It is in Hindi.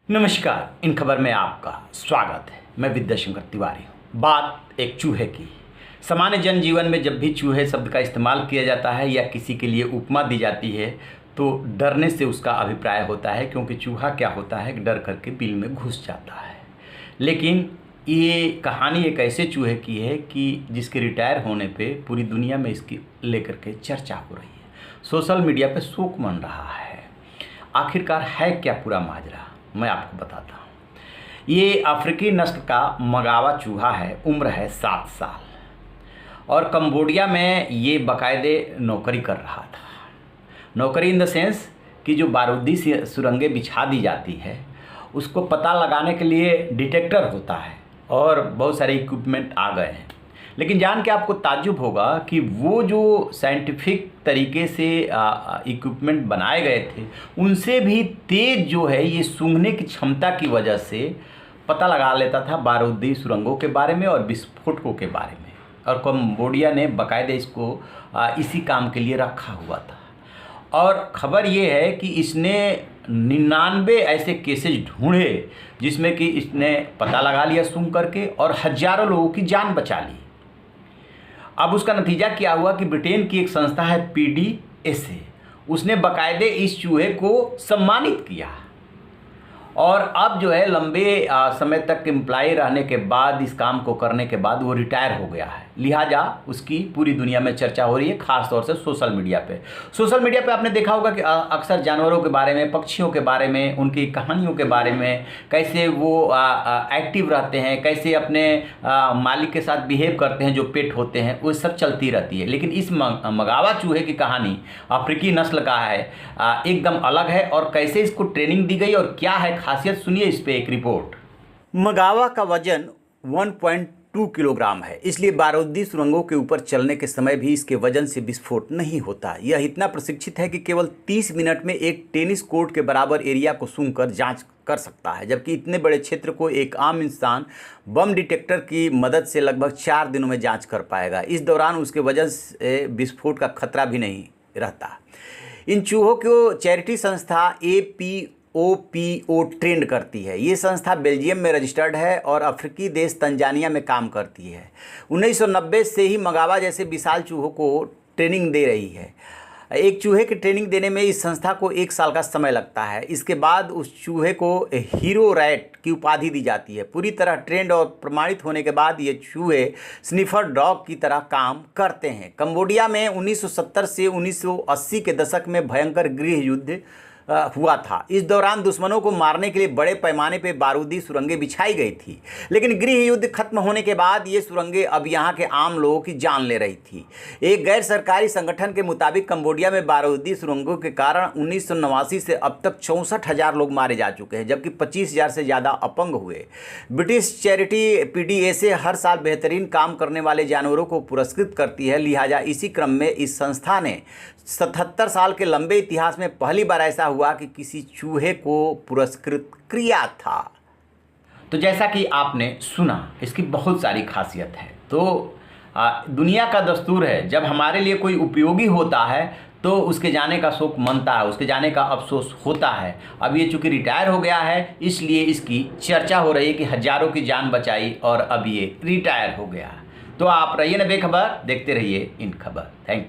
नमस्कार, इन खबर में आपका स्वागत है। मैं विद्याशंकर तिवारी हूँ। बात एक चूहे की। सामान्य जनजीवन में जब भी चूहे शब्द का इस्तेमाल किया जाता है या किसी के लिए उपमा दी जाती है तो डरने से उसका अभिप्राय होता है, क्योंकि चूहा क्या होता है, डर करके बिल में घुस जाता है। लेकिन ये कहानी एक ऐसे चूहे की है कि जिसके रिटायर होने पे पूरी दुनिया में इसकी लेकर के चर्चा हो रही है। सोशल मीडिया पे शोक मन रहा है। आखिरकार है क्या पूरा माजरा, मैं आपको बताता हूँ। ये अफ्रीकी नस्ल का मगावा चूहा है। उम्र है 7 साल और कंबोडिया में ये बाकायदे नौकरी कर रहा था। नौकरी इन द सेंस कि जो बारूदी सुरंगें बिछा दी जाती है उसको पता लगाने के लिए डिटेक्टर होता है और बहुत सारे इक्विपमेंट आ गए हैं। लेकिन जान के आपको ताज्जुब होगा कि वो जो साइंटिफिक तरीके से इक्विपमेंट बनाए गए थे उनसे भी तेज़ जो है ये सूंघने की क्षमता की वजह से पता लगा लेता था बारूदी सुरंगों के बारे में और विस्फोटकों के बारे में। और कंबोडिया ने बाकायदे इसको इसी काम के लिए रखा हुआ था। और ख़बर ये है कि इसने 99 ऐसे केसेज ढूंढे जिसमें कि इसने पता लगा लिया सूंघ करके और हज़ारों लोगों की जान बचा ली। अब उसका नतीजा क्या हुआ कि ब्रिटेन की एक संस्था है PDSA, उसने बाकायदे इस चूहे को सम्मानित किया और अब जो है लंबे समय तक एम्प्लॉय रहने के बाद, इस काम को करने के बाद वो रिटायर हो गया है। लिहाजा उसकी पूरी दुनिया में चर्चा हो रही है, ख़ास तौर से सोशल मीडिया पे। सोशल मीडिया पे आपने देखा होगा कि अक्सर जानवरों के बारे में, पक्षियों के बारे में, उनकी कहानियों के बारे में, कैसे वो एक्टिव रहते हैं, कैसे अपने मालिक के साथ बिहेव करते हैं, जो पेट होते हैं, वो सब चलती रहती है। लेकिन इस मगावा चूहे की कहानी अफ्रीकी नस्ल का है, एकदम अलग है। और कैसे इसको ट्रेनिंग दी गई और क्या है खासियत, सुनिए इस पे एक रिपोर्ट। मगावा का वजन 1.2 किलोग्राम है, इसलिए बारूदी सुरंगों के ऊपर चलने के समय भी इसके वजन से विस्फोट नहीं होता। यह इतना प्रशिक्षित है कि केवल 30 मिनट में एक टेनिस कोर्ट के बराबर एरिया को सूंघकर जांच कर सकता है, जबकि इतने बड़े क्षेत्र को एक आम इंसान बम डिटेक्टर की मदद से लगभग 4 दिनों में जांच कर पाएगा। इस दौरान उसके वजन से विस्फोट का खतरा भी नहीं रहता। इन चूहों को चैरिटी संस्था APOPO ट्रेंड करती है। ये संस्था बेल्जियम में रजिस्टर्ड है और अफ्रीकी देश तंजानिया में काम करती है। 1990 से ही मगावा जैसे विशाल चूहों को ट्रेनिंग दे रही है। एक चूहे की ट्रेनिंग देने में इस संस्था को 1 साल का समय लगता है। इसके बाद उस चूहे को हीरो रैट की उपाधि दी जाती है। पूरी तरह ट्रेंड और प्रमाणित होने के बाद ये चूहे स्निफर डॉग की तरह काम करते हैं। कंबोडिया में 1970 से 1980 के दशक में भयंकर गृह युद्ध हुआ था। इस दौरान दुश्मनों को मारने के लिए बड़े पैमाने पर बारूदी सुरंगें बिछाई गई थी। लेकिन गृह युद्ध खत्म होने के बाद ये सुरंगें अब यहाँ के आम लोगों की जान ले रही थी। एक गैर सरकारी संगठन के मुताबिक कंबोडिया में बारूदी सुरंगों के कारण 1989 से अब तक 64,000 लोग मारे जा चुके हैं, जबकि 25,000 से ज़्यादा अपंग हुए। ब्रिटिश चैरिटी PDSA हर साल बेहतरीन काम करने वाले जानवरों को पुरस्कृत करती है। लिहाजा इसी क्रम में इस संस्था ने 77 साल के लंबे इतिहास में पहली बार ऐसा हुआ कि किसी चूहे को पुरस्कृत किया था। तो जैसा कि आपने सुना, इसकी बहुत सारी खासियत है। तो दुनिया का दस्तूर है, जब हमारे लिए कोई उपयोगी होता है तो उसके जाने का शोक मनता है, उसके जाने का अफसोस होता है। अब ये चूँकि रिटायर हो गया है, इसलिए इसकी चर्चा हो रही है कि हज़ारों की जान बचाई और अब ये रिटायर हो गया। तो आप रहिए ना बेखबर, देखते रहिए इन खबर। Thank you.